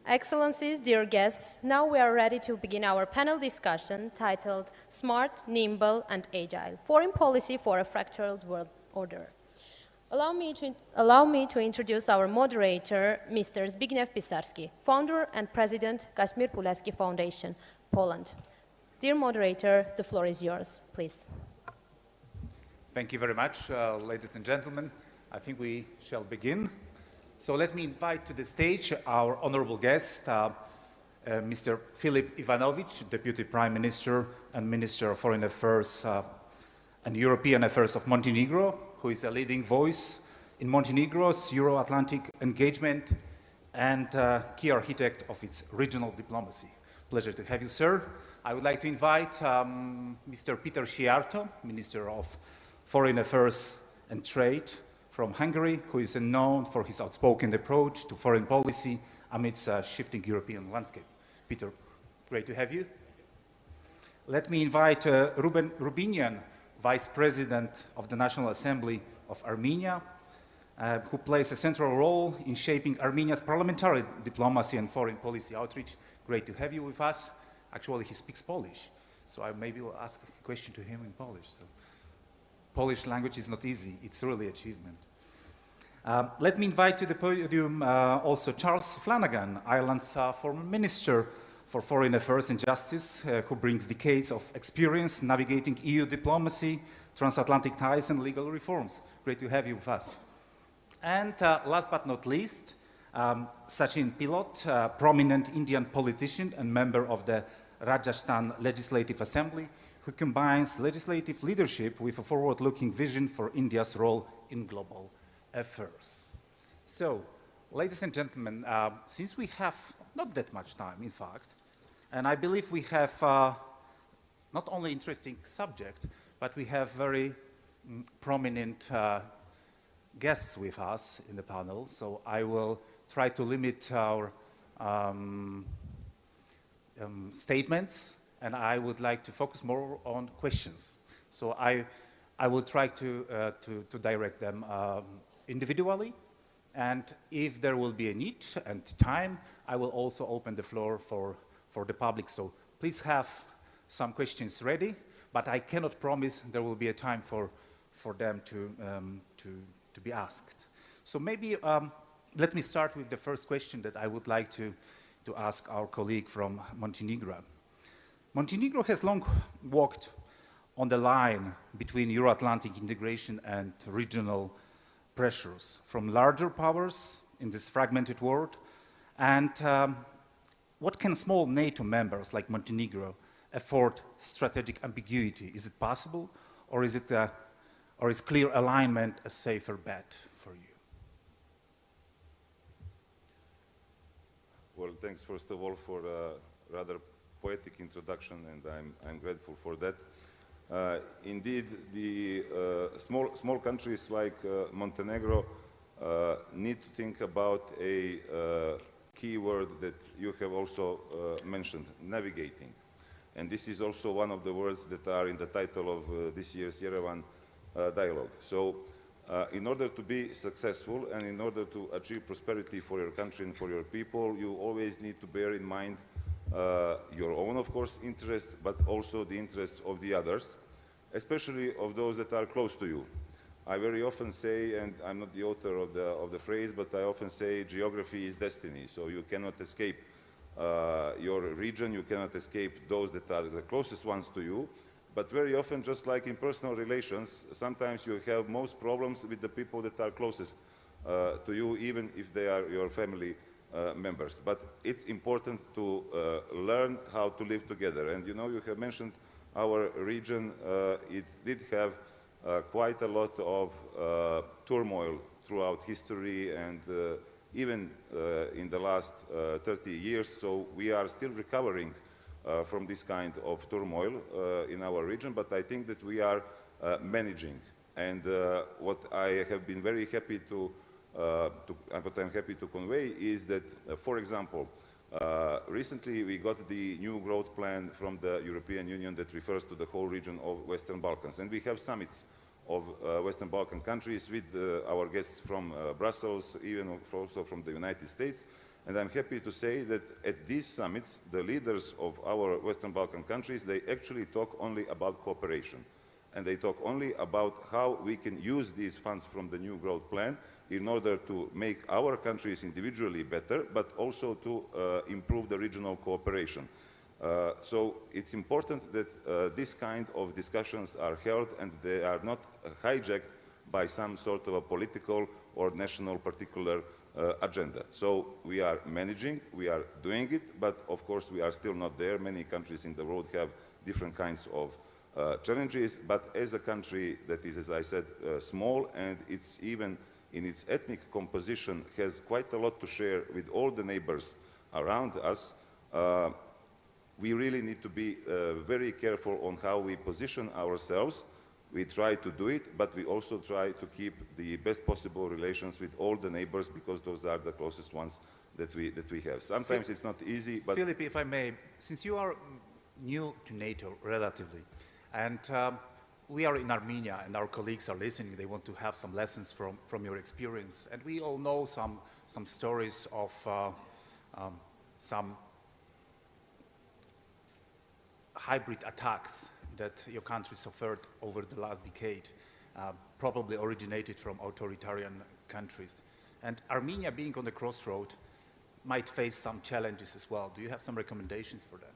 Excellencies, dear guests, now we are ready to begin our panel discussion titled Smart, Nimble and Agile, Foreign Policy for a Fractured World Order. Allow me to introduce our moderator, Mr. Zbigniew Pisarski, founder and president, Kazimierz Pulaski Foundation, Poland. Dear moderator, the floor is yours, please. Thank you very much, ladies and gentlemen. I think we shall begin. So let me invite to the stage our honorable guest, Mr. Filip Ivanovich, Deputy Prime Minister and Minister of Foreign Affairs and European Affairs of Montenegro, who is a leading voice in Montenegro's Euro-Atlantic engagement and key architect of its regional diplomacy. Pleasure to have you, sir. I would like to invite Mr. Peter Szijjártó, Minister of Foreign Affairs and Trade from Hungary, who is known for his outspoken approach to foreign policy amidst a shifting European landscape. Peter, great to have you. Let me invite Rubinyan, Vice President of the National Assembly of Armenia, who plays a central role in shaping Armenia's parliamentary diplomacy and foreign policy outreach. Great to have you with us. Actually, he speaks Polish, so I maybe will ask a question to him in Polish. So, Polish language is not easy. It's really an achievement. Let me invite to the podium also Charles Flanagan, Ireland's former Minister for Foreign Affairs and Justice, who brings decades of experience navigating EU diplomacy, transatlantic ties, and legal reforms. Great to have you with us. And last but not least, Sachin Pilot, prominent Indian politician and member of the Rajasthan Legislative Assembly, who combines legislative leadership with a forward-looking vision for India's role in global affairs. So, ladies and gentlemen, since we have not that much time, in fact, and I believe we have not only interesting subject, but we have very prominent guests with us in the panel, so I will try to limit our statements, and I would like to focus more on questions. So I will try to direct them individually, and if there will be a need and time, I will also open the floor for the public. So please have some questions ready, but I cannot promise there will be a time for them to be asked. So maybe let me start with the first question that I would like to ask our colleague from Montenegro. Montenegro has long walked on the line between Euro-Atlantic integration and regional pressures from larger powers in this fragmented world. And what can small NATO members like Montenegro afford strategic ambiguity? Is it possible, or is clear alignment a safer bet for you? Well, thanks first of all for a rather poetic introduction, and I'm grateful for that. Indeed, the small countries like Montenegro need to think about a key word that you have also mentioned, navigating. And this is also one of the words that are in the title of this year's Yerevan dialogue. So in order to be successful and in order to achieve prosperity for your country and for your people, you always need to bear in mind your own, of course, interests, but also the interests of the others, especially of those that are close to you. I very often say, and I'm not the author of the phrase, but I often say geography is destiny. So you cannot escape your region, you cannot escape those that are the closest ones to you. But very often, just like in personal relations, sometimes you have most problems with the people that are closest to you, even if they are your family members. But it's important to learn how to live together. And you know, you have mentioned our region. It did have quite a lot of turmoil throughout history and even in the last 30 years. So we are still recovering from this kind of turmoil in our region, but I think that we are managing. And what I have been very happy what I'm happy to convey is that, for example, recently we got the new growth plan from the European Union that refers to the whole region of Western Balkans. And we have summits of Western Balkan countries with our guests from Brussels, even also from the United States. And I'm happy to say that at these summits, the leaders of our Western Balkan countries, they actually talk only about cooperation. And they talk only about how we can use these funds from the new growth plan in order to make our countries individually better, but also to improve the regional cooperation. So it's important that this kind of discussions are held and they are not hijacked by some sort of a political or national particular agenda. So we are managing, we are doing it, but of course we are still not there. Many countries in the world have different kinds of challenges, but as a country that is, as I said, small, and it's even in its ethnic composition has quite a lot to share with all the neighbors around us, we really need to be very careful on how we position ourselves. We try to do it, but we also try to keep the best possible relations with all the neighbors because those are the closest ones that we have. Sometimes it's not easy, but... Philip, if I may, since you are new to NATO relatively, and we are in Armenia and our colleagues are listening, they want to have some lessons from your experience. And we all know some stories of some hybrid attacks that your country suffered over the last decade, probably originated from authoritarian countries. And Armenia, being on the crossroad, might face some challenges as well. Do you have some recommendations for that?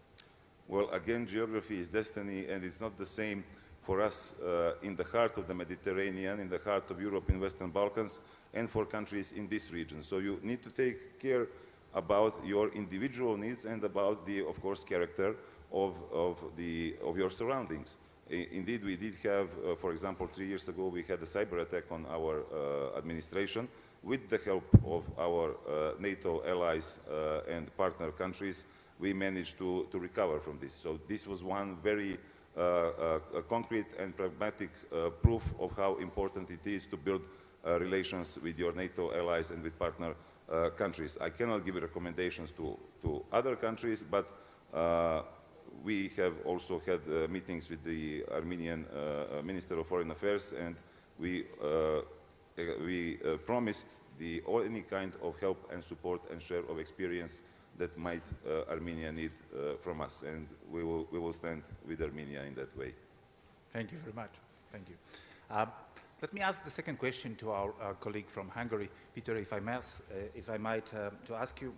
Well, again, geography is destiny, and it's not the same for us in the heart of the Mediterranean, in the heart of Europe, in Western Balkans, and for countries in this region. So you need to take care about your individual needs and about the, of course, character of your surroundings. Indeed, we did have, for example, 3 years ago, we had a cyber attack on our administration. With the help of our NATO allies and partner countries, we managed to recover from this. So this was one very concrete and pragmatic proof of how important it is to build relations with your NATO allies and with partner countries. I cannot give recommendations to other countries, but we have also had meetings with the Armenian Minister of Foreign Affairs, and we promised any kind of help and support and share of experience that might Armenia need from us, and we will stand with Armenia in that way. Thank you very much. Thank you. Let me ask the second question to our colleague from Hungary, Peter, if I might to ask you.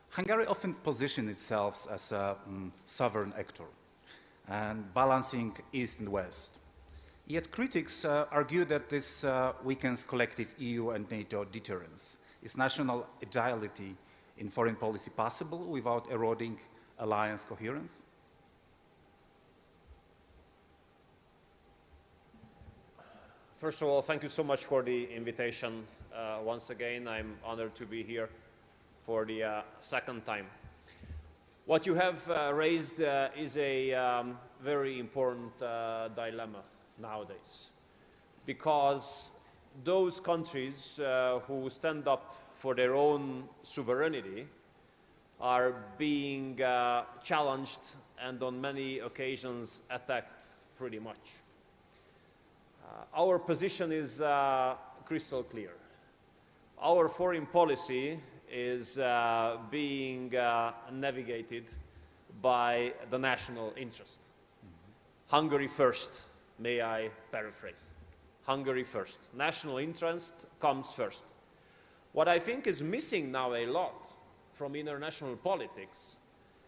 Hungary often positions itself as a sovereign actor and balancing East and West. Yet critics argue that this weakens collective EU and NATO deterrence. Is national agility in foreign policy possible without eroding alliance coherence? First of all, thank you so much for the invitation. Once again, I'm honored to be here for the second time. What you have raised is a very important dilemma nowadays, because those countries who stand up for their own sovereignty are being challenged and on many occasions attacked pretty much. Our position is crystal clear. Our foreign policy is being navigated by the national interest. Hungary first, may I paraphrase. Hungary first. National interest comes first. What I think is missing now a lot from international politics,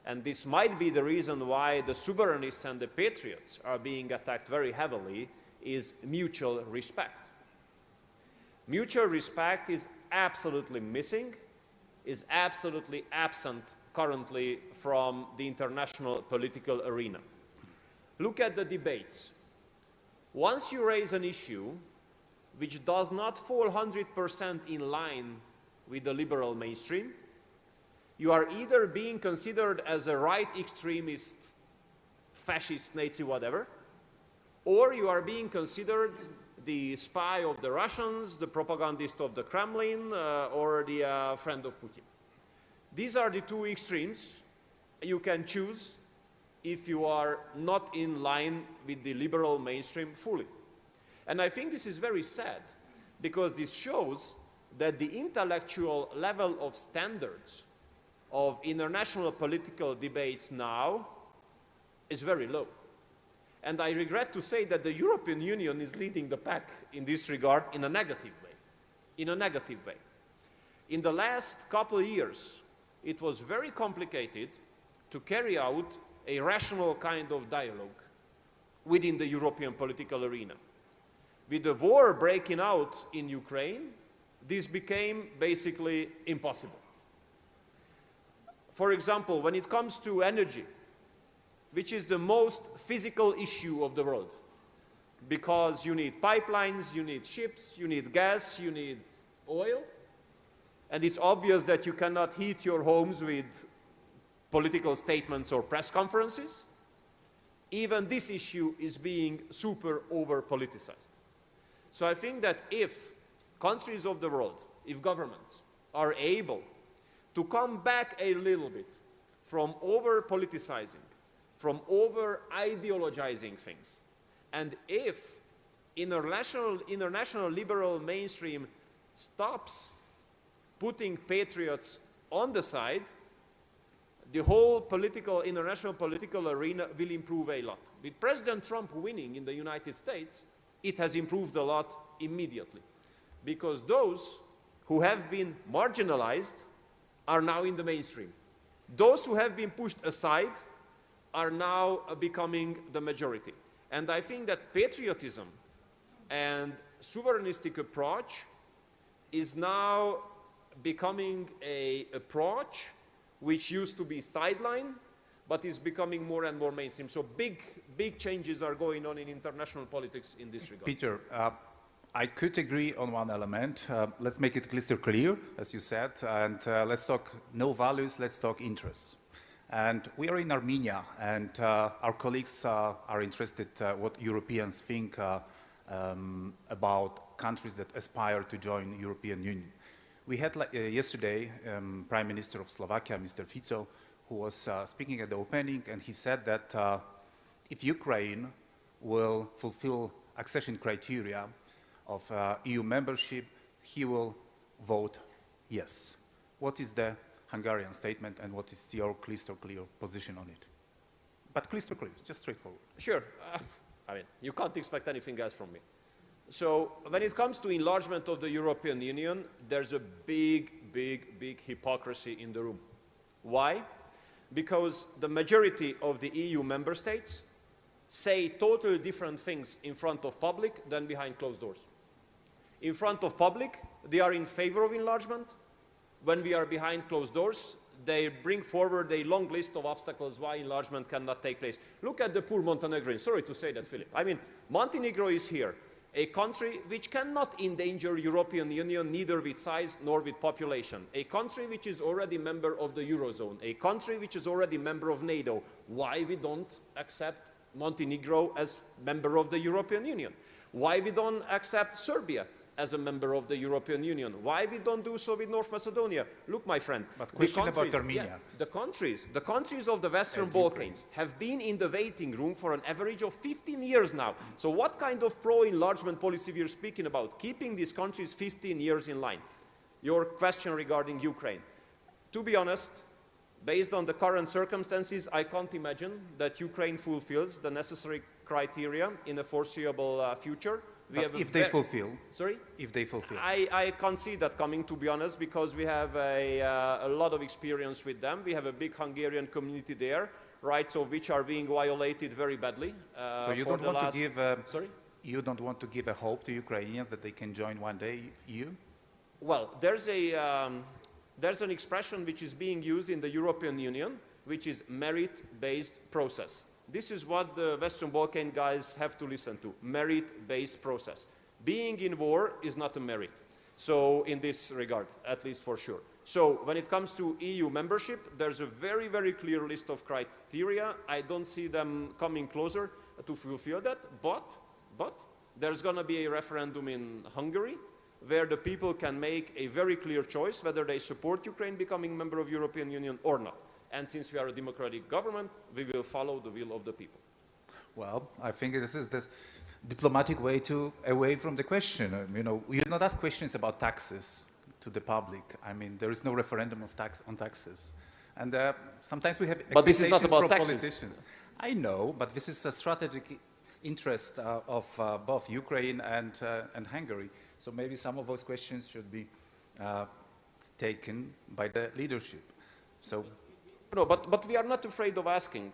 and this might be the reason why the sovereignists and the patriots are being attacked very heavily, is mutual respect. Mutual respect is absolutely missing, is absolutely absent currently from the international political arena. Look at the debates. Once you raise an issue which does not fall 100% in line with the liberal mainstream, you are either being considered as a right extremist, fascist, Nazi, whatever, or you are being considered the spy of the Russians, the propagandist of the Kremlin, or the friend of Putin. These are the two extremes you can choose if you are not in line with the liberal mainstream fully. And I think this is very sad, because this shows that the intellectual level of standards of international political debates now is very low. And I regret to say that the European Union is leading the pack in this regard in a negative way. In a negative way. In the last couple of years, it was very complicated to carry out a rational kind of dialogue within the European political arena. With the war breaking out in Ukraine, this became basically impossible. For example, when it comes to energy, which is the most physical issue of the world, because you need pipelines, you need ships, you need gas, you need oil, and it's obvious that you cannot heat your homes with political statements or press conferences. Even this issue is being super over-politicized. So I think that if countries of the world, if governments are able to come back a little bit from over-politicizing, from over-ideologizing things, and if international liberal mainstream stops putting patriots on the side, the whole international political arena will improve a lot. With President Trump winning in the United States, it has improved a lot immediately. Because those who have been marginalized are now in the mainstream. Those who have been pushed aside are now becoming the majority. And I think that patriotism and sovereignistic approach is now becoming an approach which used to be sidelined, but is becoming more and more mainstream. So big changes are going on in international politics in this regard. Peter, I could agree on one element. Let's make it crystal clear, as you said, and let's talk no values, let's talk interests. And we are in Armenia, and our colleagues are interested what Europeans think about countries that aspire to join the European Union. We had yesterday Prime Minister of Slovakia, Mr. Fico, who was speaking at the opening, and he said that if Ukraine will fulfill accession criteria of EU membership, he will vote yes. What is the Hungarian statement, and what is your crystal clear position on it? But crystal clear, just straightforward. Sure. I mean, you can't expect anything else from me. So when it comes to enlargement of the European Union, there's a big hypocrisy in the room. Why? Because the majority of the EU member states say totally different things in front of public than behind closed doors. In front of public, they are in favor of enlargement. When we are behind closed doors, they bring forward a long list of obstacles why enlargement cannot take place. Look at the poor Montenegrins. Sorry to say that, Philip. I mean, Montenegro is here, a country which cannot endanger European Union neither with size nor with population, a country which is already member of the Eurozone, a country which is already member of NATO. Why we don't accept Montenegro as member of the European Union? Why we don't accept Serbia as a member of the European Union? Why we don't do so with North Macedonia? Look, my friend, but question about Armenia. Yeah, the countries of the Western Balkans have been in the waiting room for an average of 15 years now. So what kind of pro-enlargement policy we are speaking about? Keeping these countries 15 years in line. Your question regarding Ukraine. To be honest, based on the current circumstances, I can't imagine that Ukraine fulfills the necessary criteria in a foreseeable future. If they fulfill. Sorry? If they fulfill. I can't see that coming, to be honest, because we have a lot of experience with them. We have a big Hungarian community there, rights of which are being violated very badly. So you don't want to give Sorry? You don't want to give a hope to Ukrainians that they can join one day EU? Well, there's an expression which is being used in the European Union, which is merit-based process. This is what the Western Balkan guys have to listen to, merit-based process. Being in war is not a merit. So in this regard, at least for sure. So when it comes to EU membership, there's a very clear list of criteria. I don't see them coming closer to fulfill that, but there's going to be a referendum in Hungary where the people can make a very clear choice whether they support Ukraine becoming a member of European Union or not. And since we are a democratic government, we will follow the will of the people. Well, I think this is the diplomatic way away from the question. You know, you not ask questions about taxes. to the public. I mean, there is no referendum on taxes. And sometimes we have But this is not expectations about from taxes. politicians. I know, but this is a strategic interest of both Ukraine and Hungary. So maybe some of those questions should be taken by the leadership. So, No, but we are not afraid of asking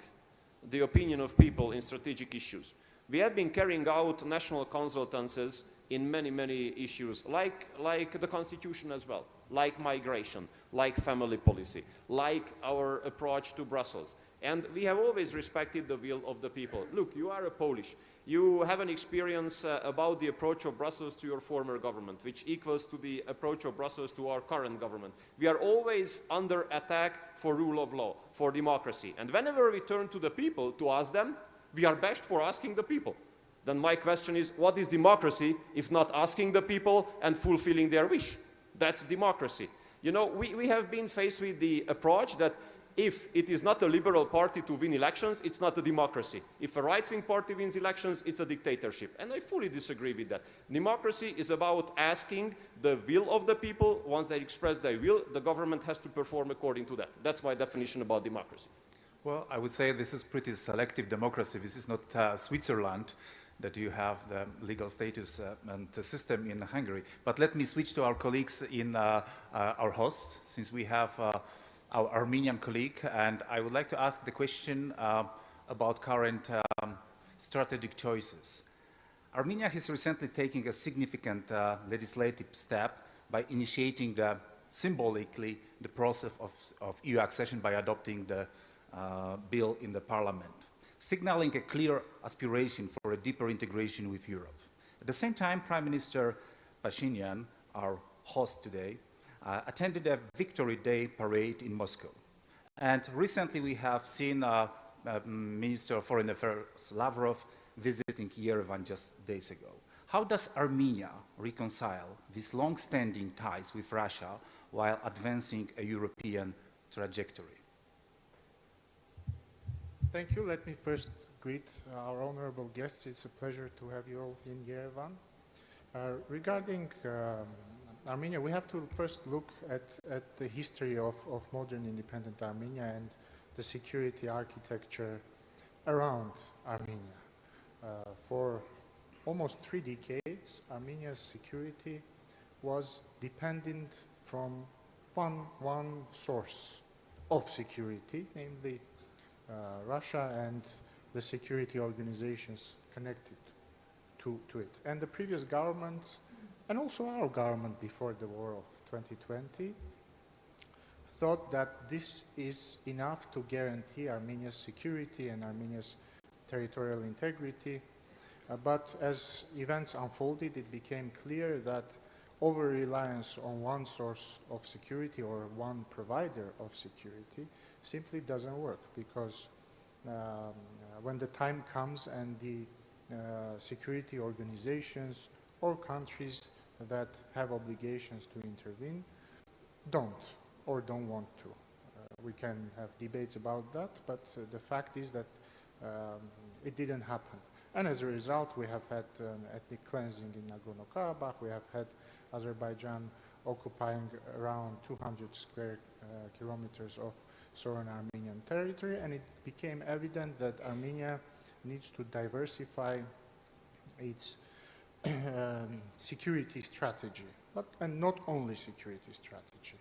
the opinion of people in strategic issues. We have been carrying out national consultancies in many, many issues, like the Constitution as well, like migration, like family policy, like our approach to Brussels. And we have always respected the will of the people. Look, you are a Polish. You have an experience about the approach of Brussels to your former government, which equals to the approach of Brussels to our current government. We are always under attack for rule of law, for democracy. And whenever we turn to the people to ask them, we are bashed for asking the people. Then my question is, what is democracy if not asking the people and fulfilling their wish? That's democracy. You know, we have been faced with the approach that if it is not a liberal party to win elections, it's not a democracy. If a right-wing party wins elections, it's a dictatorship. And I fully disagree with that. Democracy is about asking the will of the people. Once they express their will, the government has to perform according to that. That's my definition about democracy. well, I would say this is pretty selective democracy. This is not Switzerland, that you have the legal status and the system in Hungary. But let me switch to our colleagues in our hosts, since we have our Armenian colleague, and I would like to ask the question about current strategic choices. Armenia is recently taking a significant legislative step by initiating symbolically the process of EU accession by adopting the bill in the parliament, signaling a clear aspiration for a deeper integration with Europe. At the same time, Prime Minister Pashinyan, our host today, attended a Victory Day parade in Moscow. And recently we have seen Minister of Foreign Affairs Lavrov visiting Yerevan just days ago. How does Armenia reconcile these long-standing ties with Russia while advancing a European trajectory? Thank you. Let me first greet our honorable guests. It's a pleasure to have you all in Yerevan. Regarding Armenia, we have to first look at the history of modern independent Armenia and the security architecture around Armenia. For almost 3 decades, Armenia's security was dependent from one source of security, namely Russia and the security organizations connected to it. And the previous governments, and also our government before the war of 2020, thought that this is enough to guarantee Armenia's security and Armenia's territorial integrity. But as events unfolded, it became clear that over-reliance on one source of security or one provider of security simply doesn't work, because when the time comes and the security organizations or countries that have obligations to intervene don't want to. We can have debates about that, but the fact is that it didn't happen. And as a result, we have had ethnic cleansing in Nagorno-Karabakh. We have had Azerbaijan occupying around 200 square kilometers of sovereign Armenian territory, and it became evident that Armenia needs to diversify its security strategy, and not only security strategy.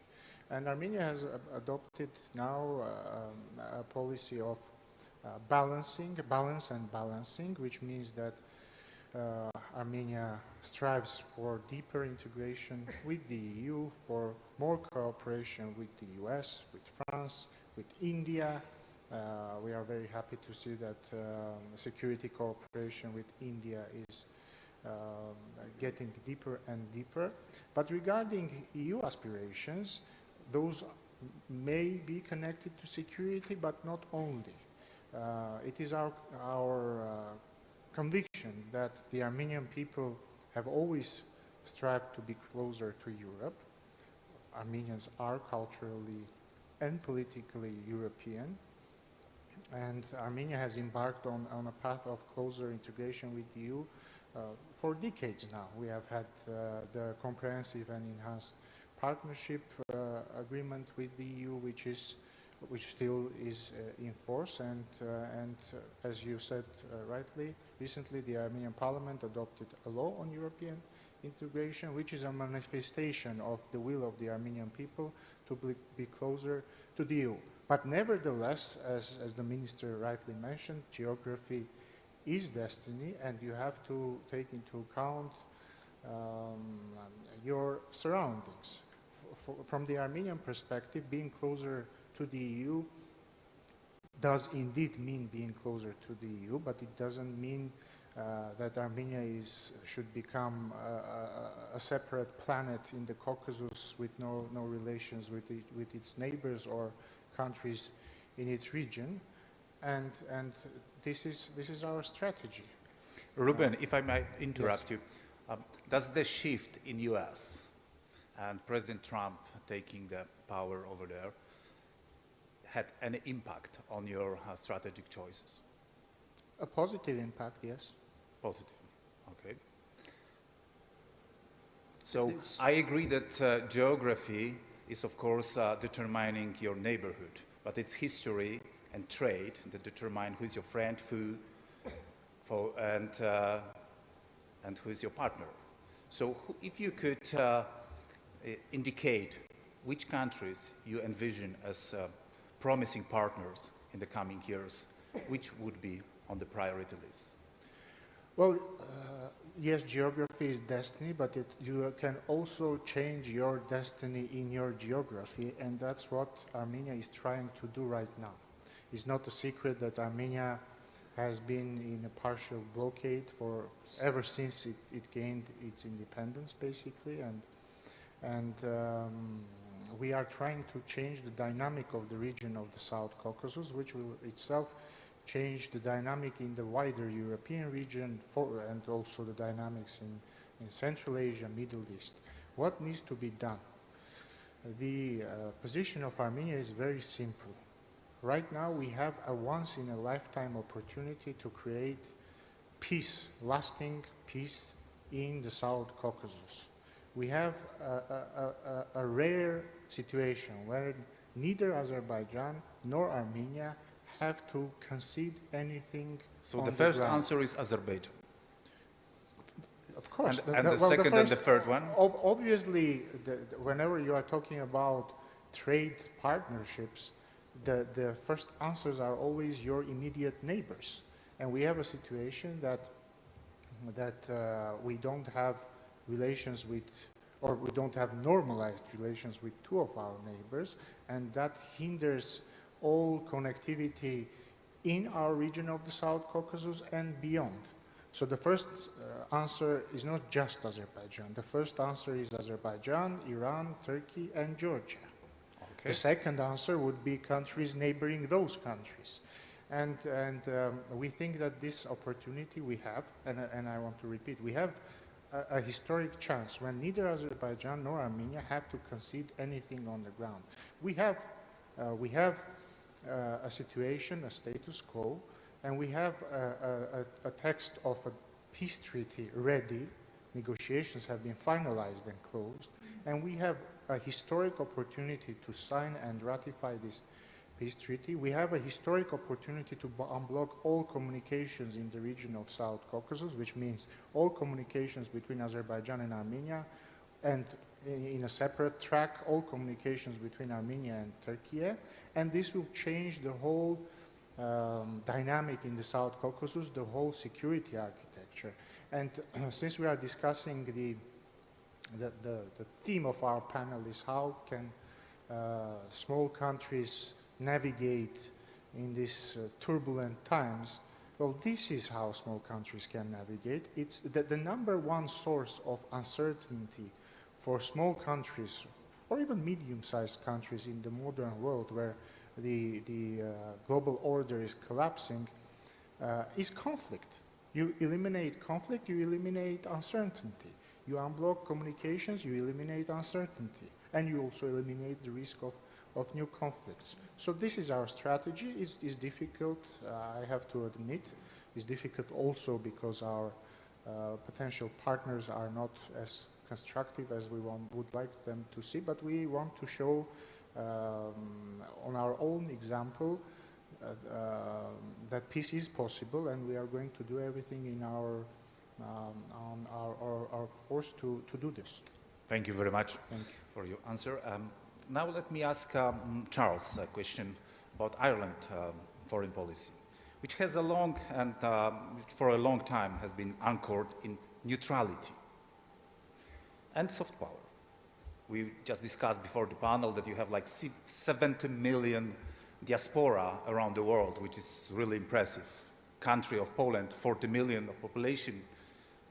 And Armenia has adopted now a policy of balance and balancing, which means that Armenia strives for deeper integration with the EU, for more cooperation with the US, with France, with India. We are very happy to see that security cooperation with India is getting deeper and deeper. But regarding EU aspirations, those may be connected to security, but not only. It is our conviction that the Armenian people have always strived to be closer to Europe. Armenians are culturally and politically European, and Armenia has embarked on a path of closer integration with the EU for decades now. We have had the comprehensive and enhanced partnership agreement with the EU, which still is in force, and as you said rightly, recently the Armenian Parliament adopted a law on European integration, which is a manifestation of the will of the Armenian people to be closer to the EU. But nevertheless, as the minister rightly mentioned, geography is destiny, and you have to take into account your surroundings. From the Armenian perspective, being closer to the EU does indeed mean being closer to the EU, but it doesn't mean that Armenia should become a separate planet in the Caucasus with no relations with its neighbors or countries in its region, and this is our strategy. Ruben, if I might interrupt yes. you, does the shift in U.S. and President Trump taking the power over there had any impact on your strategic choices? A positive impact, yes. Positive, okay. So I agree that geography is, of course, determining your neighborhood, but it's history and trade that determine who's your friend, and who is your partner. So if you could indicate which countries you envision as promising partners in the coming years, which would be on the priority list? Well, yes, geography is destiny, but you can also change your destiny in your geography, and that's what Armenia is trying to do right now. It's not a secret that Armenia has been in a partial blockade ever since it gained its independence, basically, and we are trying to change the dynamic of the region of the South Caucasus, which will itself change the dynamic in the wider European region and also the dynamics in Central Asia, Middle East. What needs to be done? The position of Armenia is very simple. Right now we have a once-in-a-lifetime opportunity to create peace, lasting peace in the South Caucasus. We have a rare situation where neither Azerbaijan nor Armenia have to concede anything. So the first answer is Azerbaijan. Of course. And the second and the third one? Obviously, whenever you are talking about trade partnerships, the first answers are always your immediate neighbors. And we have a situation that we don't have relations with, or we don't have normalized relations with two of our neighbors, and that hinders all connectivity in our region of the South Caucasus and beyond. So the first answer is not just Azerbaijan. The first answer is Azerbaijan, Iran, Turkey, and Georgia. Okay. The second answer would be countries neighboring those countries. And we think that this opportunity we have, and I want to repeat, we have a historic chance when neither Azerbaijan nor Armenia have to concede anything on the ground. We have a situation, a status quo, and we have a text of a peace treaty ready. Negotiations have been finalized and closed, and we have a historic opportunity to sign and ratify this peace treaty. We have a historic opportunity to unblock all communications in the region of South Caucasus, which means all communications between Azerbaijan and Armenia, and in a separate track, all communications between Armenia and Turkey, and this will change the whole dynamic in the South Caucasus, the whole security architecture. And since we are discussing the theme of our panel is how can small countries navigate in these turbulent times, well, this is how small countries can navigate. It's the number one source of uncertainty for small countries, or even medium-sized countries in the modern world where the global order is collapsing, is conflict. You eliminate conflict, you eliminate uncertainty. You unblock communications, you eliminate uncertainty. And you also eliminate the risk of new conflicts. So this is our strategy. It's difficult, I have to admit. It's difficult also because our potential partners are not as constructive as we would like them to see, but we want to show on our own example that peace is possible, and we are going to do everything in our force to do this. Thank you very much for your answer. Now let me ask Charles a question about Ireland foreign policy, which has for a long time has been anchored in neutrality and soft power. We just discussed before the panel that you have like 70 million diaspora around the world, which is really impressive. Country of Poland, 40 million of population,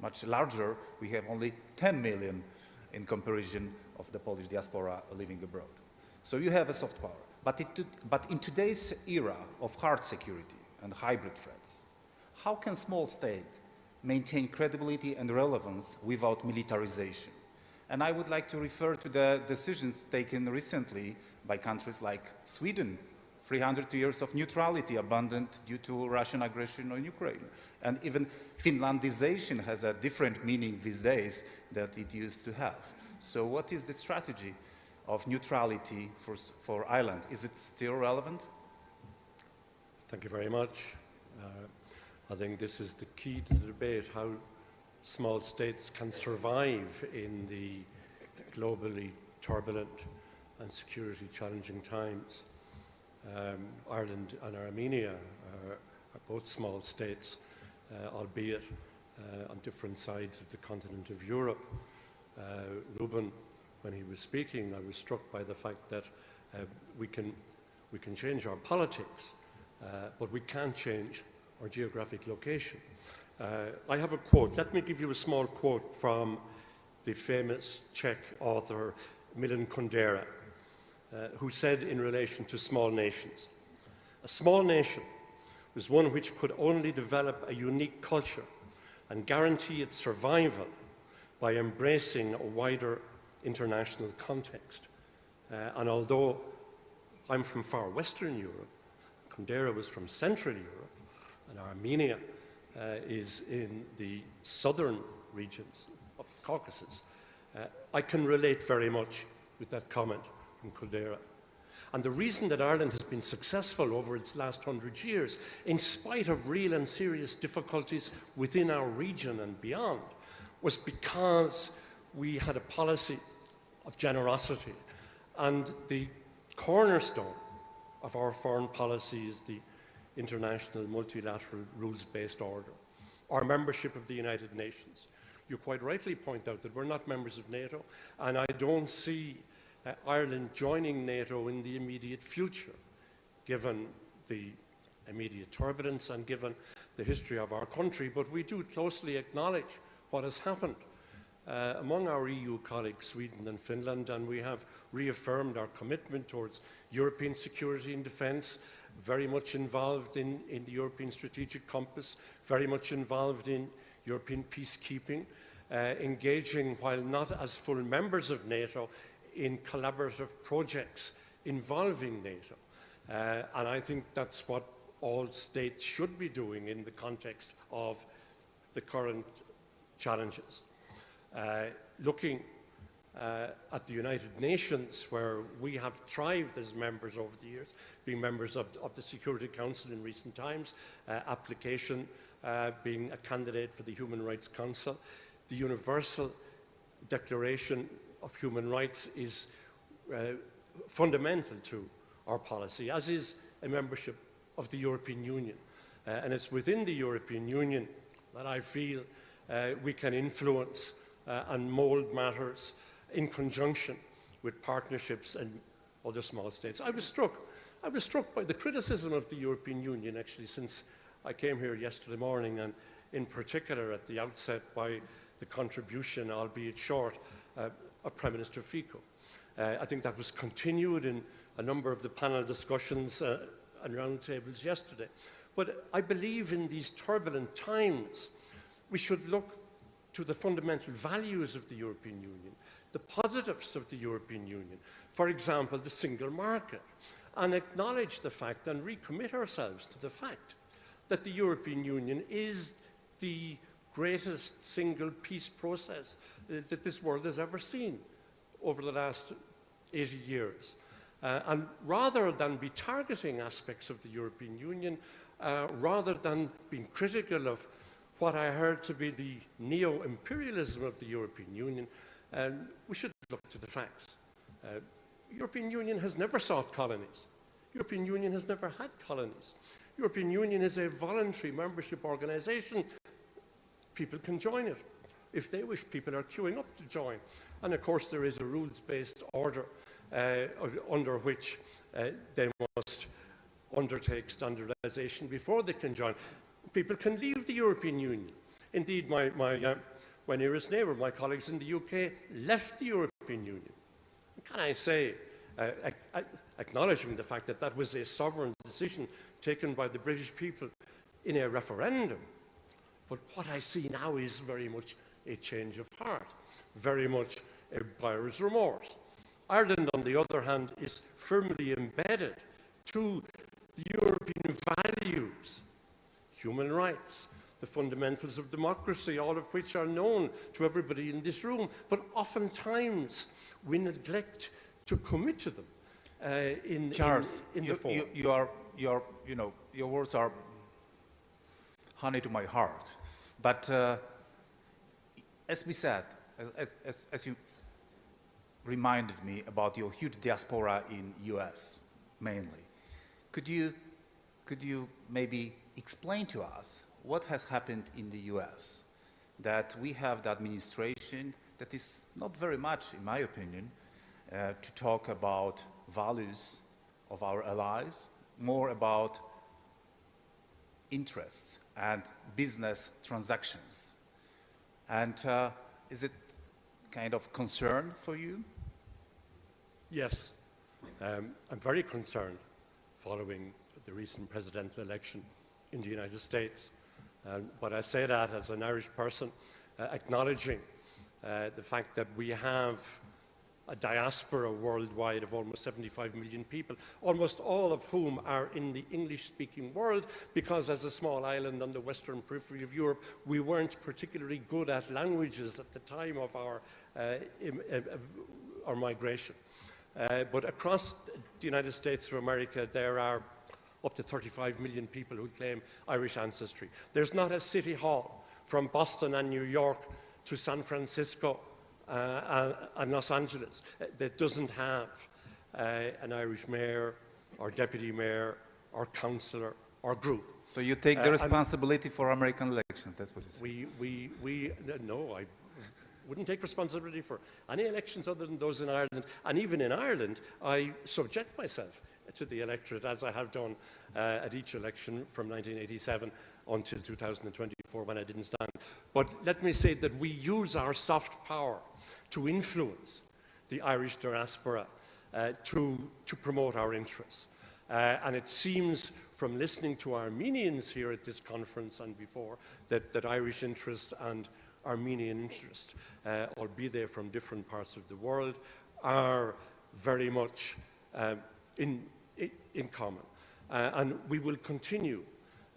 much larger. We have only 10 million in comparison of the Polish diaspora living abroad. So you have a soft power. But in today's era of hard security and hybrid threats, how can small state maintain credibility and relevance without militarization? And I would like to refer to the decisions taken recently by countries like Sweden, 300 years of neutrality abandoned due to Russian aggression on Ukraine. And even Finlandization has a different meaning these days than it used to have. So what is the strategy of neutrality for Ireland? Is it still relevant? Thank you very much. I think this is the key to the debate, how small states can survive in the globally turbulent and security challenging times. Ireland and Armenia are both small states, albeit on different sides of the continent of Europe. Ruben, when he was speaking, I was struck by the fact that we can change our politics, but we can't change our geographic location. I have a quote. Let me give you a small quote from the famous Czech author Milan Kundera, who said in relation to small nations, "A small nation was one which could only develop a unique culture and guarantee its survival by embracing a wider international context." And although I'm from far Western Europe, Kundera was from Central Europe, and Armenia is in the southern regions of the Caucasus, I can relate very much with that comment from Kundera. And the reason that Ireland has been successful over its last 100 years, in spite of real and serious difficulties within our region and beyond, was because we had a policy of generosity. And the cornerstone of our foreign policy is the international multilateral rules-based order, our membership of the United Nations. You quite rightly point out that we're not members of NATO, and I don't see Ireland joining NATO in the immediate future, given the immediate turbulence and given the history of our country, but we do closely acknowledge what has happened among our EU colleagues, Sweden and Finland, and we have reaffirmed our commitment towards European security and defence, very much involved in the European Strategic Compass, very much involved in European peacekeeping, engaging, while not as full members of NATO, in collaborative projects involving NATO. And I think that's what all states should be doing in the context of the current challenges. Looking at the United Nations, where we have thrived as members over the years, being members of the Security Council in recent times, application being a candidate for the Human Rights Council. The Universal Declaration of Human Rights is fundamental to our policy, as is a membership of the European Union. And it's within the European Union that I feel we can influence and mould matters in conjunction with partnerships and other small states. I was struck by the criticism of the European Union, actually, since I came here yesterday morning, and in particular at the outset by the contribution, albeit short, of Prime Minister Fico. I think that was continued in a number of the panel discussions and roundtables yesterday. But I believe in these turbulent times, we should look to the fundamental values of the European Union, the positives of the European Union, for example, the single market, and acknowledge the fact and recommit ourselves to the fact that the European Union is the greatest single peace process that this world has ever seen over the last 80 years. And rather than be targeting aspects of the European Union, rather than being critical of what I heard to be the neo-imperialism of the European Union, we should look to the facts. European Union has never sought colonies. European Union has never had colonies. European Union is a voluntary membership organization. People can join it. If they wish, people are queuing up to join. And of course, there is a rules-based order under which they must undertake standardization before they can join. People can leave the European Union. Indeed, my nearest neighbour, my colleagues in the UK, left the European Union. Can I say, acknowledging the fact that that was a sovereign decision taken by the British people in a referendum, but what I see now is very much a change of heart, very much a buyer's remorse. Ireland, on the other hand, is firmly embedded to the European values, human rights, the fundamentals of democracy, all of which are known to everybody in this room, but oftentimes we neglect to commit to them in the form. Your words are honey to my heart. But as we said, as you reminded me about your huge diaspora in US, mainly, could you maybe explain to us what has happened in the US, that we have the administration that is not very much, in my opinion, to talk about values of our allies, more about interests and business transactions. And is it kind of concern for you? Yes, I'm very concerned following the recent presidential election in the United States. But I say that as an Irish person, acknowledging the fact that we have a diaspora worldwide of almost 75 million people, almost all of whom are in the English-speaking world, because as a small island on the western periphery of Europe, we weren't particularly good at languages at the time of our migration. But across the United States of America, there are up to 35 million people who claim Irish ancestry. There's not a city hall from Boston and New York to San Francisco and Los Angeles that doesn't have an Irish mayor or deputy mayor or councillor or group. So you take the responsibility for American elections, that's what you say? No, I wouldn't take responsibility for any elections other than those in Ireland. And even in Ireland, I subject myself to the electorate, as I have done at each election from 1987 until 2024 when I didn't stand. But let me say that we use our soft power to influence the Irish diaspora to promote our interests. And it seems from listening to Armenians here at this conference and before that Irish interest and Armenian interest, albeit they're from different parts of the world, are very much in common. And we will continue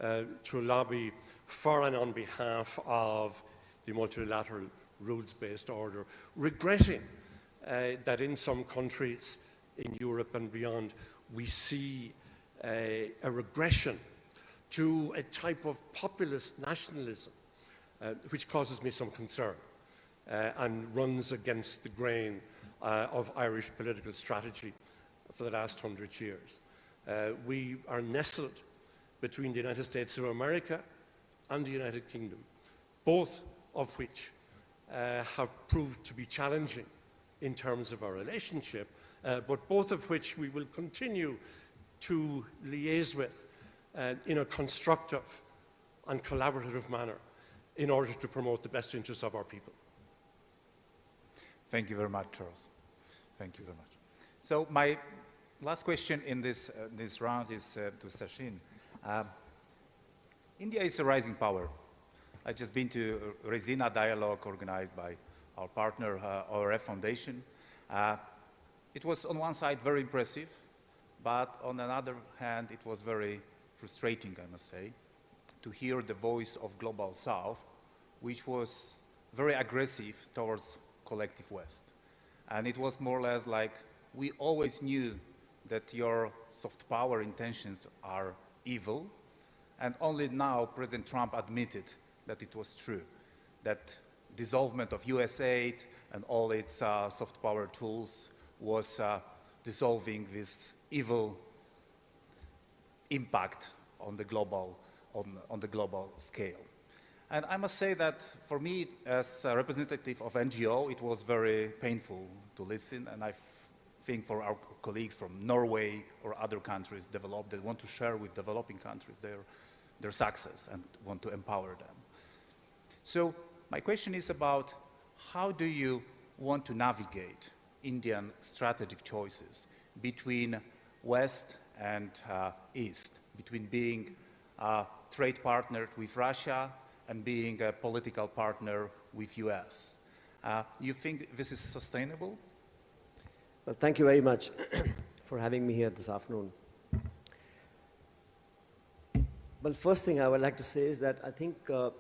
to lobby for and on behalf of the multilateral rules-based order, regretting that in some countries in Europe and beyond, we see a regression to a type of populist nationalism, which causes me some concern and runs against the grain of Irish political strategy for the last 100 years. We are nestled between the United States of America and the United Kingdom, both of which have proved to be challenging in terms of our relationship, but both of which we will continue to liaise with in a constructive and collaborative manner in order to promote the best interests of our people. Thank you very much, Charles. Thank you very much. So my last question in this round is to Sachin. India is a rising power. I've just been to Resina Dialogue organized by our partner, ORF Foundation. It was on one side very impressive, but on another hand, it was very frustrating, I must say, to hear the voice of Global South which was very aggressive towards collective West. And it was more or less like, we always knew that your soft power intentions are evil, and only now President Trump admitted that it was true, that dissolvement of US aid and all its soft power tools was dissolving this evil impact on the global scale. And I must say that for me, as a representative of NGO, it was very painful to listen, and I think for our colleagues from Norway or other countries developed that want to share with developing countries their success and want to empower them. So my question is about how do you want to navigate Indian strategic choices between West and East, between being a trade partner with Russia and being a political partner with US. You think this is sustainable? Well, thank you very much for having me here this afternoon. Well, first thing I would like to say is that I think the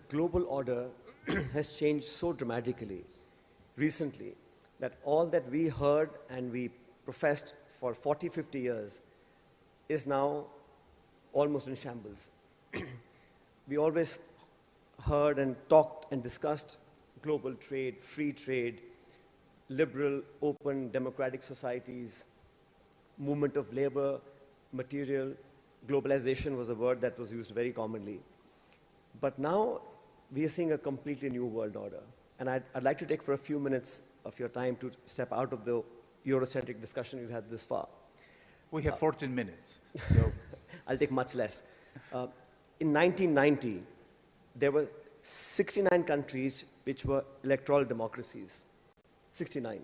global order has changed so dramatically recently that all that we heard and we professed for 40, 50 years is now almost in shambles. We always heard and talked and discussed global trade, free trade, liberal, open, democratic societies, movement of labor, material, globalization was a word that was used very commonly. But now we are seeing a completely new world order. And I'd like to take for a few minutes of your time to step out of the Eurocentric discussion we've had this far. We have 14 minutes. So. I'll take much less. In 1990, there were 69 countries which were electoral democracies. 69.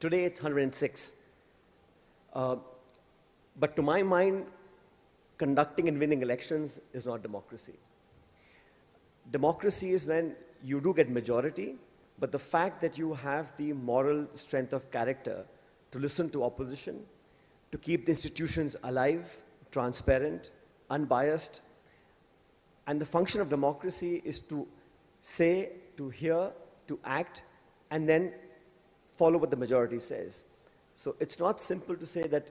Today it's 106. But to my mind, conducting and winning elections is not democracy. Democracy is when you do get majority, but the fact that you have the moral strength of character to listen to opposition, to keep the institutions alive, transparent, unbiased, and the function of democracy is to say, to hear, to act, and then follow what the majority says. So it's not simple to say that,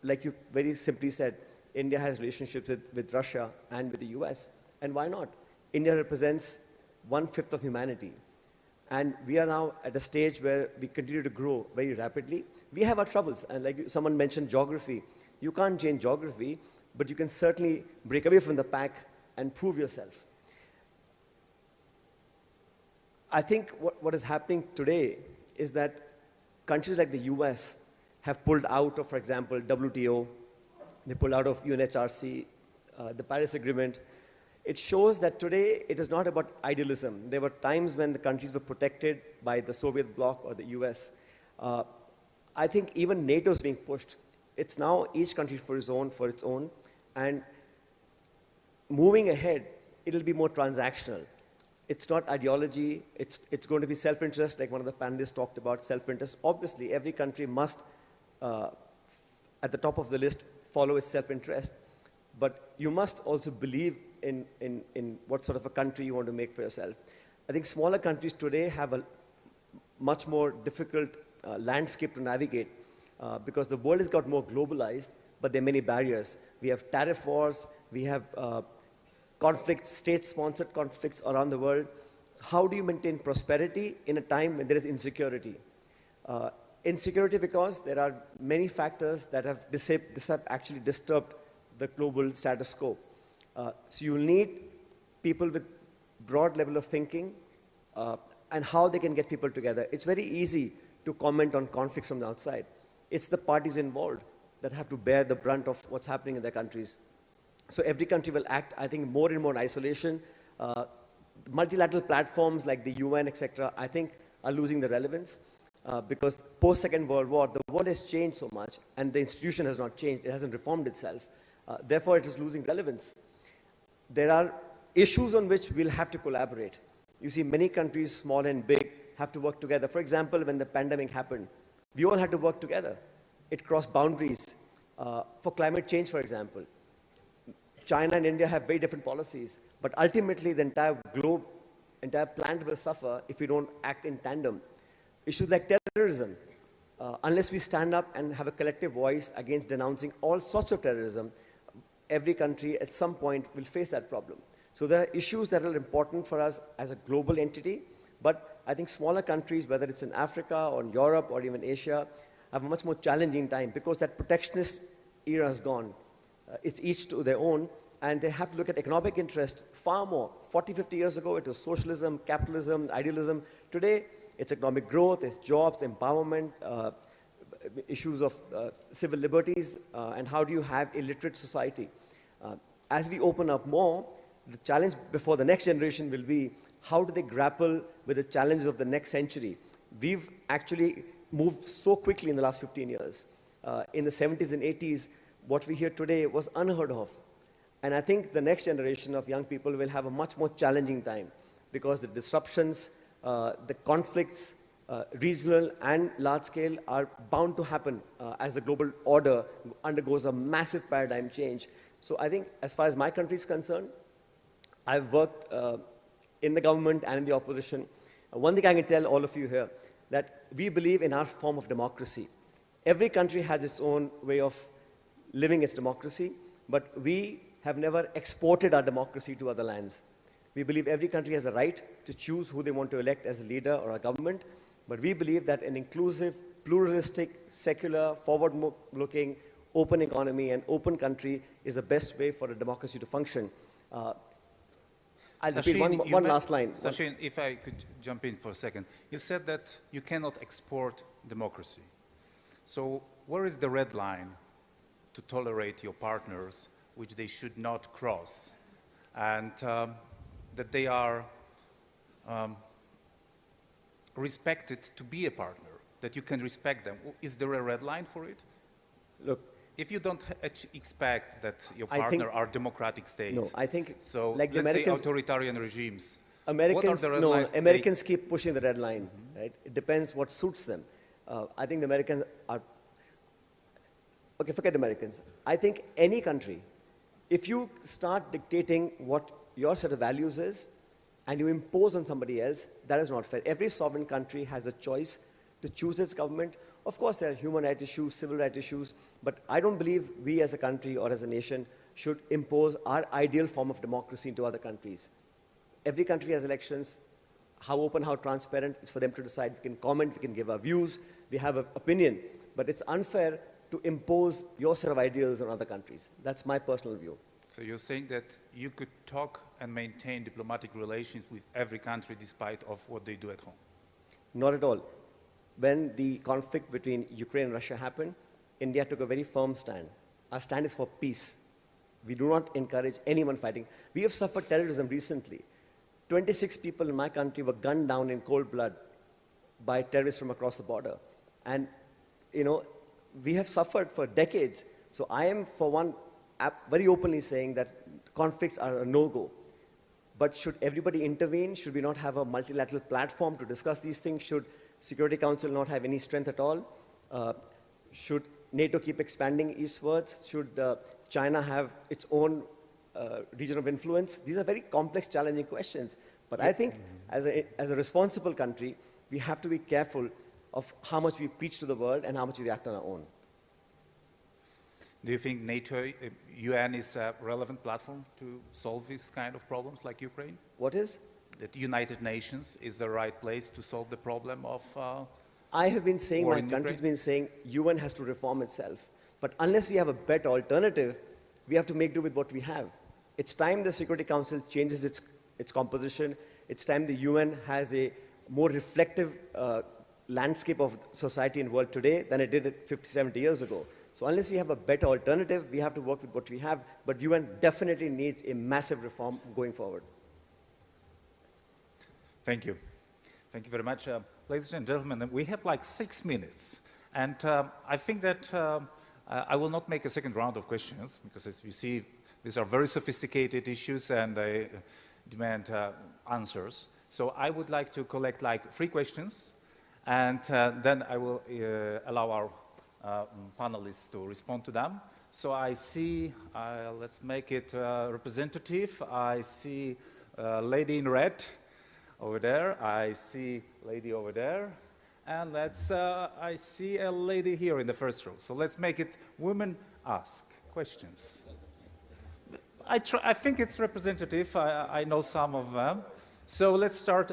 like you very simply said, India has relationships with Russia and with the US, and why not? India represents 1/5 of humanity. And we are now at a stage where we continue to grow very rapidly. We have our troubles, and like someone mentioned geography. You can't change geography, but you can certainly break away from the pack and prove yourself. I think what is happening today is that countries like the US have pulled out of, for example, WTO, they pulled out of UNHRC, the Paris Agreement. It shows that today it is not about idealism. There were times when the countries were protected by the Soviet bloc or the US. I think even NATO is being pushed. It's now each country for its own, and moving ahead, it'll be more transactional. It's not ideology, it's going to be self-interest, like one of the panelists talked about, self-interest. Obviously, every country must, at the top of the list, follow its self-interest, but you must also believe in what sort of a country you want to make for yourself. I think smaller countries today have a much more difficult landscape to navigate because the world has got more globalized, but there are many barriers. We have tariff wars, we have conflicts, state-sponsored conflicts around the world. So how do you maintain prosperity in a time when there is insecurity? Insecurity because there are many factors that have actually disturbed the global status quo. So you'll need people with broad level of thinking and how they can get people together. It's very easy to comment on conflicts from the outside. It's the parties involved that have to bear the brunt of what's happening in their countries. So every country will act, I think, more and more in isolation. Multilateral platforms like the UN, etc., I think are losing their relevance because post-Second World War, the world has changed so much and the institution has not changed. It hasn't reformed itself. Therefore, it is losing relevance. There are issues on which we'll have to collaborate. You see, many countries, small and big, have to work together. For example, when the pandemic happened, we all had to work together. It crossed boundaries. For climate change, for example, China and India have very different policies, but ultimately the entire globe, entire planet will suffer if we don't act in tandem. Issues like terrorism, unless we stand up and have a collective voice against denouncing all sorts of terrorism, every country at some point will face that problem. So there are issues that are important for us as a global entity, but I think smaller countries, whether it's in Africa or in Europe or even Asia, have a much more challenging time because that protectionist era is gone. It's each to their own, and they have to look at economic interest far more. 40, 50 years ago, it was socialism, capitalism, idealism. Today, it's economic growth, it's jobs, empowerment, issues of civil liberties, and how do you have a literate society. As we open up more, the challenge before the next generation will be how do they grapple with the challenges of the next century. We've actually moved so quickly in the last 15 years. In the 70s and 80s, what we hear today was unheard of. And I think the next generation of young people will have a much more challenging time because the disruptions, the conflicts, regional and large scale, are bound to happen as the global order undergoes a massive paradigm change. So I think as far as my country is concerned, I've worked in the government and in the opposition. One thing I can tell all of you here, that we believe in our form of democracy. Every country has its own way of living its democracy, but we have never exported our democracy to other lands. We believe every country has the right to choose who they want to elect as a leader or a government, but we believe that an inclusive, pluralistic, secular, forward-looking, open economy and open country is the best way for a democracy to function. I'll repeat one last line. Sachin, if I could jump in for a second. You said that you cannot export democracy. So where is the red line to tolerate your partners, which they should not cross, and that they are respected to be a partner, that you can respect them? Is there a red line for it? Look, if you don't expect that your partner are democratic states, no, I think so like let's the say authoritarian regimes, Americans, what are the red no, lines Americans keep pushing the red line, right? It depends what suits them. I think the Americans are, okay, forget Americans. I think any country, if you start dictating what your set of values is and you impose on somebody else, that is not fair. Every sovereign country has a choice to choose its government. Of course, there are human rights issues, civil rights issues, but I don't believe we as a country or as a nation should impose our ideal form of democracy into other countries. Every country has elections. How open, how transparent, it's for them to decide. We can comment, we can give our views, we have an opinion, but it's unfair to impose your set of ideals on other countries. That's my personal view. So you're saying that you could talk and maintain diplomatic relations with every country despite of what they do at home? Not at all. When the conflict between Ukraine and Russia happened, India took a very firm stand. Our stand is for peace. We do not encourage anyone fighting. We have suffered terrorism recently. 26 people in my country were gunned down in cold blood by terrorists from across the border. And, you know, we have suffered for decades. So I am, for one, very openly saying that conflicts are a no-go. But should everybody intervene? Should we not have a multilateral platform to discuss these things? Should Security Council not have any strength at all? Should NATO keep expanding eastwards? Should China have its own region of influence? These are very complex, challenging questions. But I think as a responsible country, we have to be careful of how much we preach to the world and how much we act on our own. Do you think NATO, UN is a relevant platform to solve these kind of problems like Ukraine? What is? That United Nations is the right place to solve the problem of I have been saying, my country's been saying, UN has to reform itself. But unless we have a better alternative, we have to make do with what we have. It's time the Security Council changes its composition. It's time the UN has a more reflective landscape of society and world today than it did 50, 70 years ago. So unless we have a better alternative, we have to work with what we have. But UN definitely needs a massive reform going forward. Thank you. Thank you very much. Ladies and gentlemen, we have like 6 minutes. And I think that I will not make a second round of questions because, as you see, these are very sophisticated issues and they demand answers. So I would like to collect like 3 questions, and then I will allow our panelists to respond to them. So I see, let's make it representative. I see lady in red over there. I see lady over there. And I see a lady here in the first row. So let's make it women ask questions. I think it's representative. I know some of them. So let's start.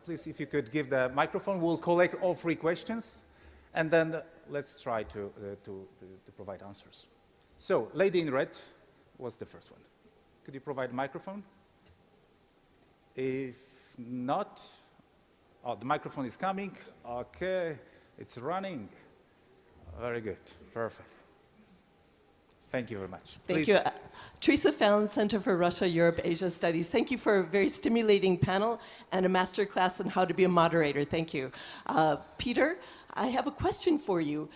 Please, if you could give the microphone, we'll collect all 3 questions, and then let's try to provide answers. So, lady in red was the first one. Could you provide a microphone? If not, oh, the microphone is coming. Okay, it's running. Very good, perfect. Thank you very much. Thank Please. you. Teresa Fallon, Center for Russia, Europe, Asia Studies. Thank you for a very stimulating panel and a master class on how to be a moderator. Thank you. Peter, I have a question for you.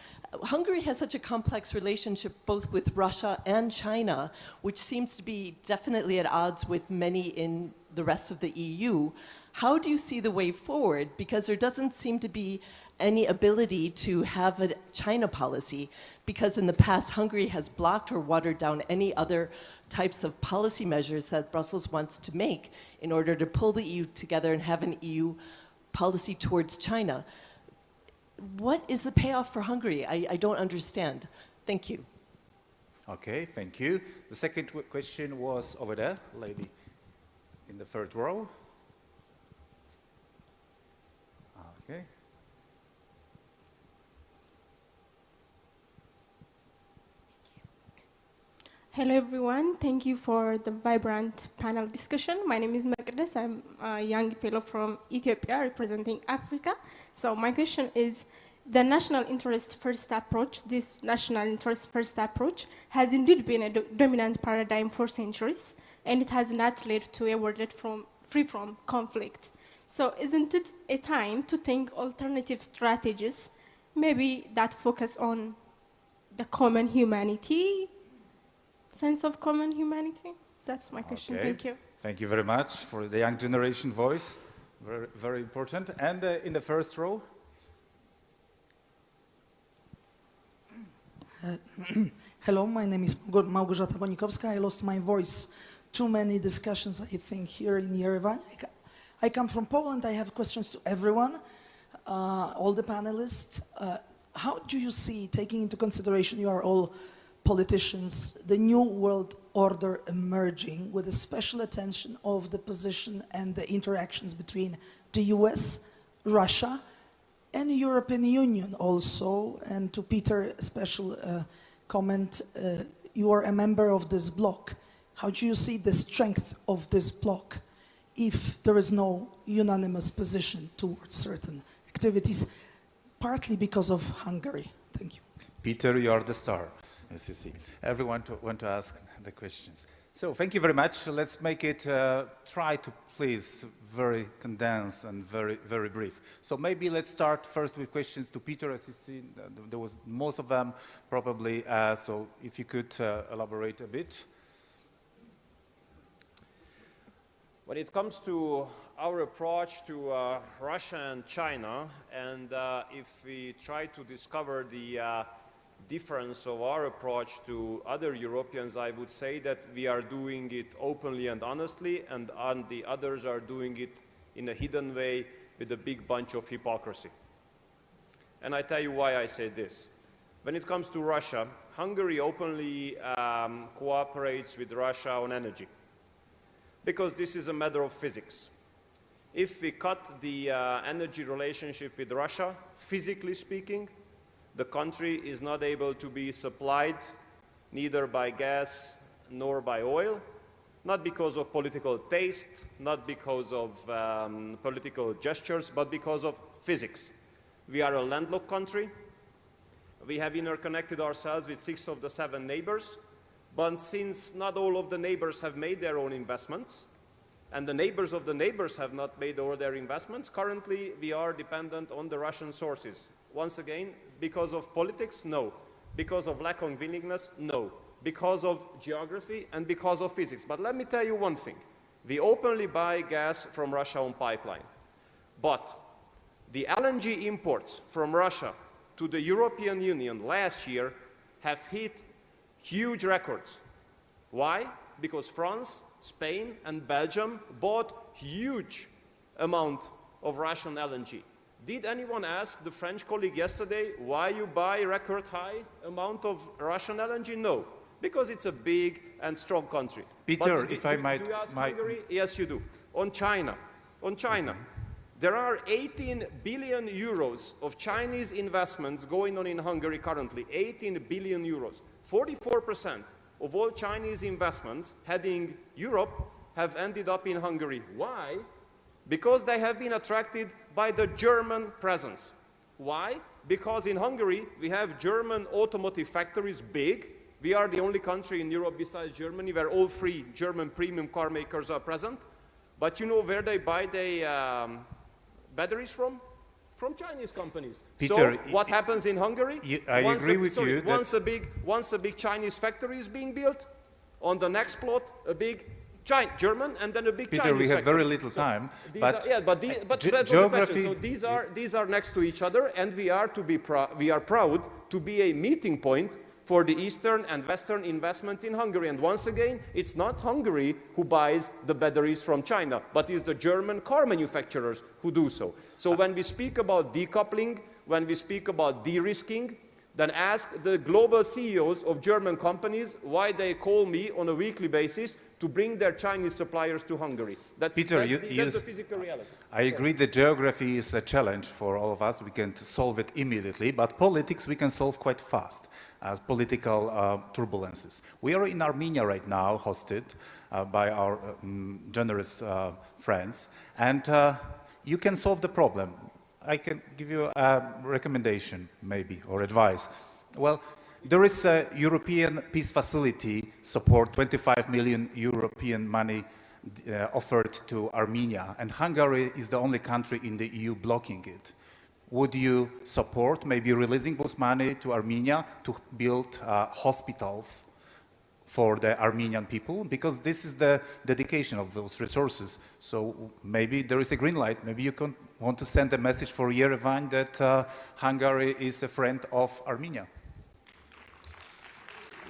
Hungary has such a complex relationship both with Russia and China, which seems to be definitely at odds with many in the rest of the EU. How do you see the way forward? Because there doesn't seem to be any ability to have a China policy, because in the past Hungary has blocked or watered down any other types of policy measures that Brussels wants to make in order to pull the EU together and have an EU policy towards China. What is the payoff for Hungary? I don't understand. Thank you. Okay, thank you. The second question was over there, lady in the third row. Okay. Hello everyone, thank you for the vibrant panel discussion. My name is Magdas, I'm a young fellow from Ethiopia representing Africa. So my question is, the national interest first approach, this national interest first approach has indeed been a dominant paradigm for centuries, and it has not led to a world free from conflict. So isn't it a time to think alternative strategies, maybe that focus on the common humanity, sense of common humanity? That's my question. Okay. Thank you. Thank you very much for the young generation voice. Very, very important. And in the first row. Hello, my name is Małgorzata Bonikowska. I lost my voice. Too many discussions, I think, here in Yerevan. I come from Poland. I have questions to everyone, all the panelists. How do you see, taking into consideration you are all politicians, the new world order emerging with a special attention of the position and the interactions between the US, Russia, and the European Union also? And to Peter, a special comment, you are a member of this bloc. How do you see the strength of this bloc if there is no unanimous position towards certain activities, partly because of Hungary? Thank you. Peter, you are the star, as you see. Everyone want to ask the questions. So thank you very much. Let's make it, try to please very condensed and very, very brief. So maybe let's start first with questions to Peter. As you see, there was most of them probably, so if you could elaborate a bit. When it comes to our approach to Russia and China, and if we try to discover the difference of our approach to other Europeans, I would say that we are doing it openly and honestly, and the others are doing it in a hidden way with a big bunch of hypocrisy. And I tell you why I say this. When it comes to Russia, Hungary openly cooperates with Russia on energy, because this is a matter of physics. If we cut the energy relationship with Russia, physically speaking, the country is not able to be supplied neither by gas nor by oil, not because of political taste, not because of political gestures, but because of physics. We are a landlocked country. We have interconnected ourselves with 6 of the 7 neighbors, but since not all of the neighbors have made their own investments, and the neighbors of the neighbors have not made all their investments, currently we are dependent on the Russian sources. Once again, because of politics? No. Because of lack of willingness? No. Because of geography and because of physics. But let me tell you one thing. We openly buy gas from Russia on pipeline. But the LNG imports from Russia to the European Union last year have hit huge records. Why? Because France, Spain, and Belgium bought huge amount of Russian LNG. Did anyone ask the French colleague yesterday why you buy record high amount of Russian LNG? No, because it's a big and strong country. Peter, But if I might... do you ask Hungary? Yes, you do. On China, there are 18 billion euros of Chinese investments going on in Hungary currently. 18 billion euros. 44% of all Chinese investments heading Europe have ended up in Hungary. Why? Because they have been attracted by the German presence. Why? Because in Hungary we have German automotive factories, big. We are the only country in Europe besides Germany where all three German premium car makers are present. But you know where they buy their batteries from? From Chinese companies. Peter, so what happens in Hungary? I agree with you. Once a big Chinese factory is being built, on the next plot a big German and then a big Peter, Chinese we have factory. very little time. But Geography. So these are next to each other, and we are proud to be a meeting point for the Eastern and Western investments in Hungary. And once again, it's not Hungary who buys the batteries from China, but it's the German car manufacturers who do so. So when we speak about decoupling, when we speak about de-risking, then ask the global CEOs of German companies why they call me on a weekly basis to bring their Chinese suppliers to Hungary. That's the physical reality. I agree that geography is a challenge for all of us. We can't solve it immediately, but politics we can solve quite fast as political turbulences. We are in Armenia right now, hosted by our generous friends, and you can solve the problem. I can give you a recommendation, maybe, or advice. Well, there is a European peace facility support, 25 million European money offered to Armenia, and Hungary is the only country in the EU blocking it. Would you support maybe releasing this money to Armenia to build hospitals for the Armenian people? Because this is the dedication of those resources. So maybe there is a green light. Maybe you want to send a message for Yerevan that Hungary is a friend of Armenia.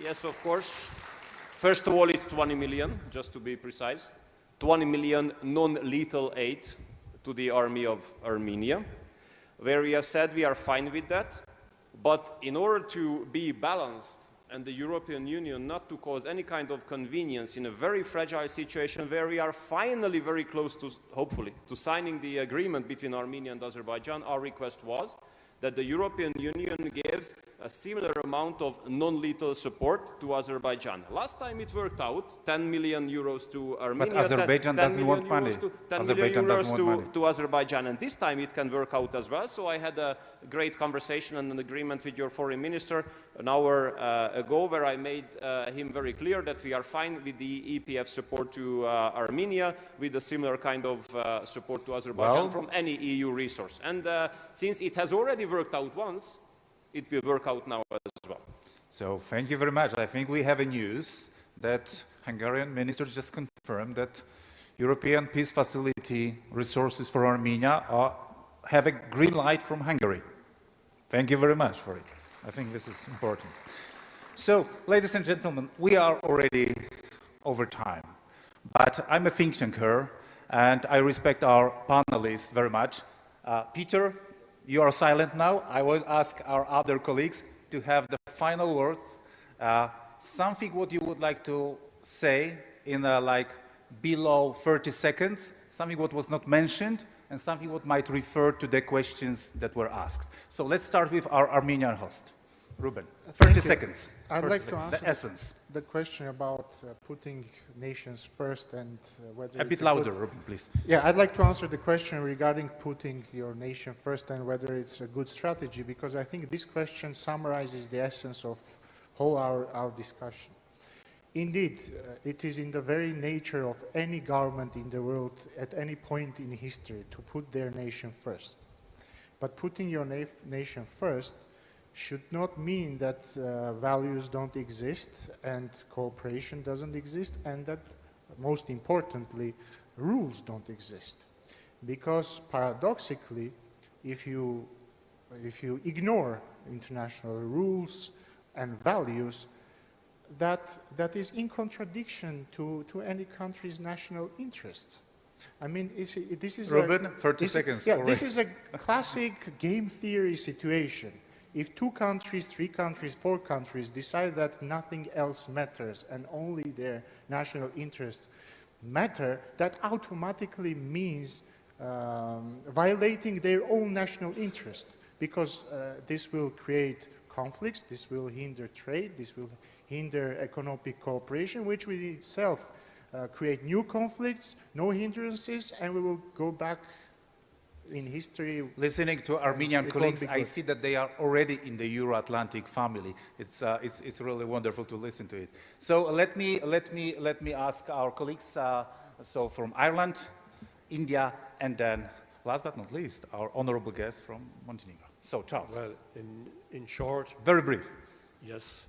Yes, of course. First of all, it's 20 million, just to be precise. 20 million non-lethal aid to the army of Armenia, where we have said we are fine with that. But in order to be balanced and the European Union not to cause any kind of convenience in a very fragile situation where we are finally very close to, hopefully, to signing the agreement between Armenia and Azerbaijan, our request was that the European Union gives a similar amount of non-lethal support to Azerbaijan. Last time it worked out, 10 million euros to Armenia, but Azerbaijan doesn't want money. 10 million euros to Azerbaijan, and this time it can work out as well. So I had a great conversation and an agreement with your foreign minister an hour ago, where I made him very clear that we are fine with the EPF support to Armenia, with a similar kind of support to Azerbaijan from any EU resource. And since it has already worked out once, it will work out now as well. So thank you very much. I think we have a news that Hungarian minister just confirmed that European Peace Facility resources for Armenia have a green light from Hungary. Thank you very much for it. I think this is important. So, ladies and gentlemen, we are already over time, but I'm a think tanker and I respect our panelists very much. Peter, you are silent now. I will ask our other colleagues to have the final words. Something what you would like to say in like below 30 seconds, something what was not mentioned, and something what might refer to the questions that were asked. So let's start with our Armenian host. Ruben, 30 seconds. I'd like to answer the essence. The question about putting nations first and whether a bit louder, Ruben, please. Yeah, I'd like to answer the question regarding putting your nation first and whether it's a good strategy, because I think this question summarizes the essence of whole our discussion. Indeed, it is in the very nature of any government in the world at any point in history to put their nation first. But putting your nation first should not mean that values don't exist and cooperation doesn't exist, and that, most importantly, rules don't exist. Because paradoxically, if you ignore international rules and values, that is in contradiction to any country's national interest. I mean, this is Ruben, 30 seconds. Yeah, this is a classic game theory situation. If 2 countries, 3 countries, 4 countries decide that nothing else matters and only their national interests matter, that automatically means violating their own national interest, because this will create conflicts, this will hinder trade, this will hinder economic cooperation, which will itself create new conflicts, no hindrances, and we will go back in history. Listening to Armenian colleagues, I see that they are already in the Euro-Atlantic family. It's really wonderful to listen to it. So let me ask our colleagues. So from Ireland, India, and then last but not least, our honourable guest from Montenegro. So Charles. Well, in short, very brief. Yes,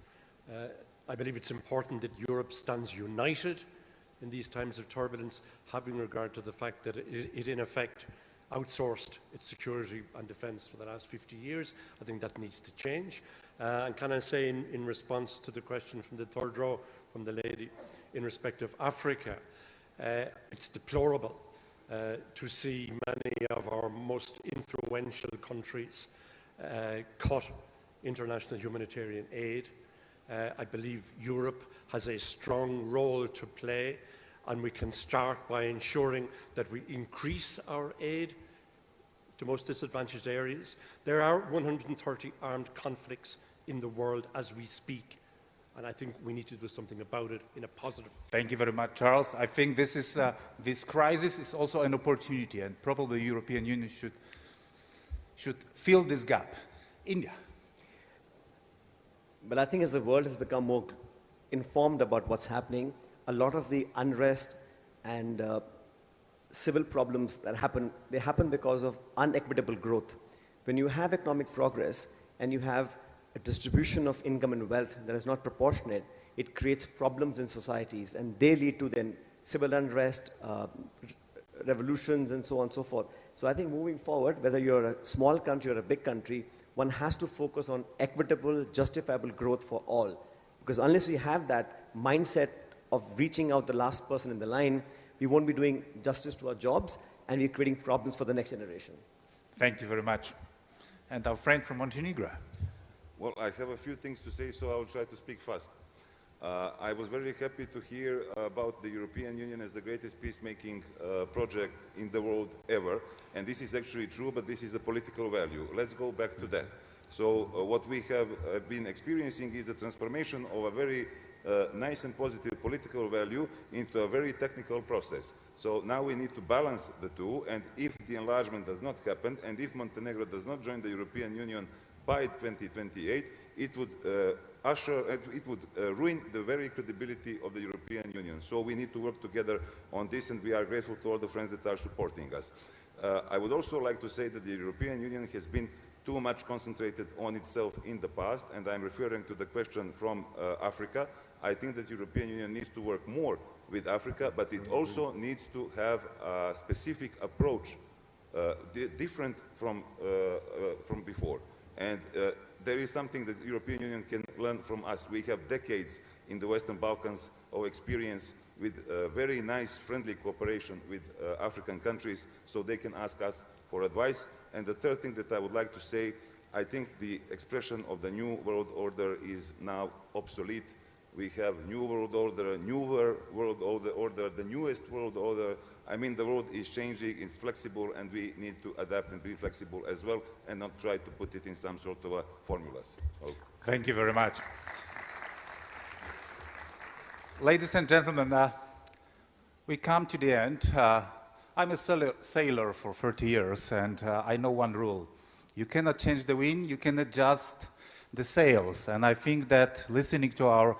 I believe it's important that Europe stands united in these times of turbulence, having regard to the fact that it in effect outsourced its security and defence for the last 50 years. I think that needs to change. And can I say in response to the question from the third row, from the lady, in respect of Africa, it's deplorable to see many of our most influential countries cut international humanitarian aid. I believe Europe has a strong role to play, and we can start by ensuring that we increase our aid to most disadvantaged areas. There are 130 armed conflicts in the world as we speak, and I think we need to do something about it in a positive. Thank you very much, Charles. I think this crisis is also an opportunity, and probably the European Union should fill this gap. India. But I think as the world has become more informed about what's happening, a lot of the unrest and civil problems that happen, they happen because of unequitable growth. When you have economic progress and you have a distribution of income and wealth that is not proportionate, it creates problems in societies, and they lead to then civil unrest, revolutions, and so on and so forth. So I think moving forward, whether you're a small country or a big country, one has to focus on equitable, justifiable growth for all. Because unless we have that mindset of reaching out the last person in the line, we won't be doing justice to our jobs, and we're creating problems for the next generation. Thank you very much. And our friend from Montenegro. Well, I have a few things to say, so I will try to speak fast. I was very happy to hear about the European Union as the greatest peacemaking project in the world ever. And this is actually true, but this is a political value. Let's go back to that. So what we have been experiencing is the transformation of a very nice and positive political value into a very technical process. So now we need to balance the two, and if the enlargement does not happen, and if Montenegro does not join the European Union by 2028, it would ruin the very credibility of the European Union. So we need to work together on this, and we are grateful to all the friends that are supporting us. I would also like to say that the European Union has been too much concentrated on itself in the past, and I'm referring to the question from Africa. I think that the European Union needs to work more with Africa, but it also needs to have a specific approach, different from before. And there is something that the European Union can learn from us. We have decades in the Western Balkans of experience with very nice, friendly cooperation with African countries, so they can ask us for advice. And the third thing that I would like to say, I think the expression of the new world order is now obsolete. We have new world order, newer world order, the newest world order. I mean, the world is changing, it's flexible, and we need to adapt and be flexible as well, and not try to put it in some sort of formulas. Okay. Thank you very much. Ladies and gentlemen, we come to the end. I'm a sailor for 30 years, and I know one rule. You cannot change the wind, you can adjust the sails. And I think that listening to our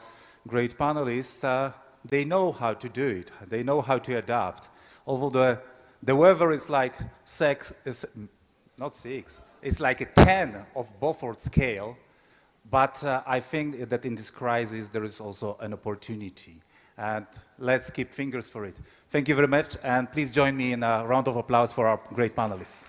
great panelists, they know how to do it. They know how to adapt. Although the weather is like it's like a 10 of Beaufort scale, but I think that in this crisis there is also an opportunity. And let's keep fingers for it. Thank you very much, and please join me in a round of applause for our great panelists.